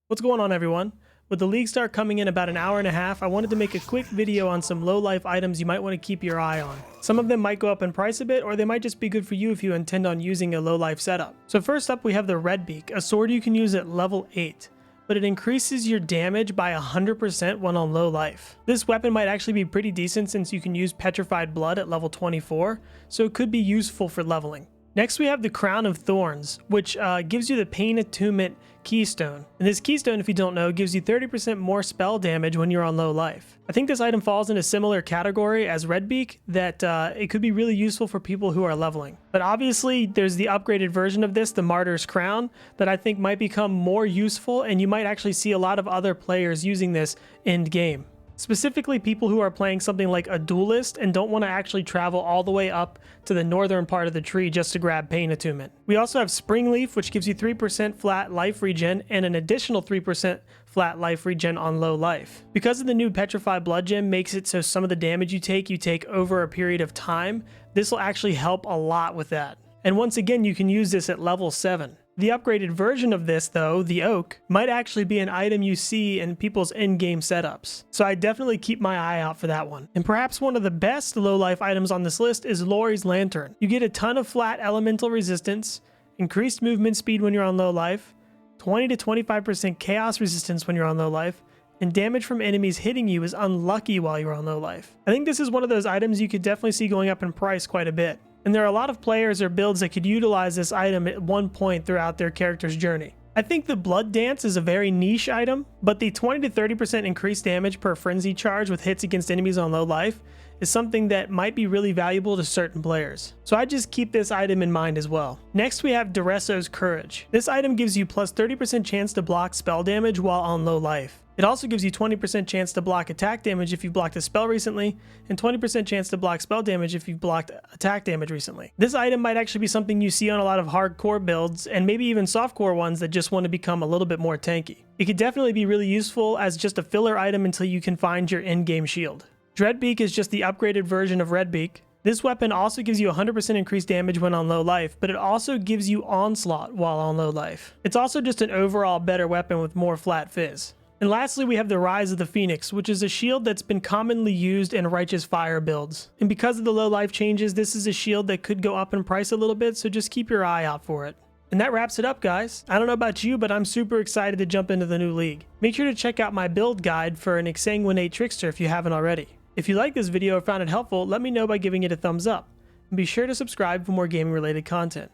What's going on, everyone? With the league start coming in about an hour and a half, I wanted to make a quick video on some low life items you might want to keep your eye on. Some of them might go up in price a bit, or they might just be good for you if you intend on using a low life setup. So first up we have the Dreadbeak, a sword you can use at level 8. But it increases your damage by 100% when on low life. This weapon might actually be pretty decent since you can use Petrified Blood at level 24, so it could be useful for leveling. Next we have the Crown of Thorns, which gives you the Pain Attunement Keystone. And this keystone, if you don't know, gives you 30% more spell damage when you're on low life. I think this item falls in a similar category as Dreadbeak, that it could be really useful for people who are leveling. But obviously there's the upgraded version of this, the Martyr's Crown, that I think might become more useful, and you might actually see a lot of other players using this end game. Specifically people who are playing something like a duelist and don't want to actually travel all the way up to the northern part of the tree just to grab Pain Attunement. We also have Springleaf, which gives you 3% flat life regen and an additional 3% flat life regen on low life. Because of the new Petrified Blood gem makes it so some of the damage you take over a period of time, this will actually help a lot with that. And once again, you can use this at level 7. The upgraded version of this, though, the Oak, might actually be an item you see in people's in-game setups. So I definitely keep my eye out for that one. And perhaps one of the best low-life items on this list is Lori's Lantern. You get a ton of flat elemental resistance, increased movement speed when you're on low life, 20 to 25% chaos resistance when you're on low life, and damage from enemies hitting you is unlucky while you're on low life. I think this is one of those items you could definitely see going up in price quite a bit. And there are a lot of players or builds that could utilize this item at one point throughout their character's journey. I think the Blood Dance is a very niche item, but the 20 to 30% increased damage per frenzy charge with hits against enemies on low life is something that might be really valuable to certain players. So I just keep this item in mind as well. Next we have Duressos Courage. This item gives you plus 30% chance to block spell damage while on low life. It also gives you 20% chance to block attack damage if you've blocked a spell recently, and 20% chance to block spell damage if you've blocked attack damage recently. This item might actually be something you see on a lot of hardcore builds, and maybe even softcore ones that just want to become a little bit more tanky. It could definitely be really useful as just a filler item until you can find your in-game shield. Dreadbeak is just the upgraded version of Dreadbeak. This weapon also gives you 100% increased damage when on low life, but it also gives you Onslaught while on low life. It's also just an overall better weapon with more flat fizz. And lastly, we have the Rise of the Phoenix, which is a shield that's been commonly used in Righteous Fire builds. And because of the low life changes, this is a shield that could go up in price a little bit, so just keep your eye out for it. And that wraps it up, guys. I don't know about you, but I'm super excited to jump into the new league. Make sure to check out my build guide for an Exsanguinate Trickster if you haven't already. If you liked this video or found it helpful, let me know by giving it a thumbs up. And be sure to subscribe for more gaming related content.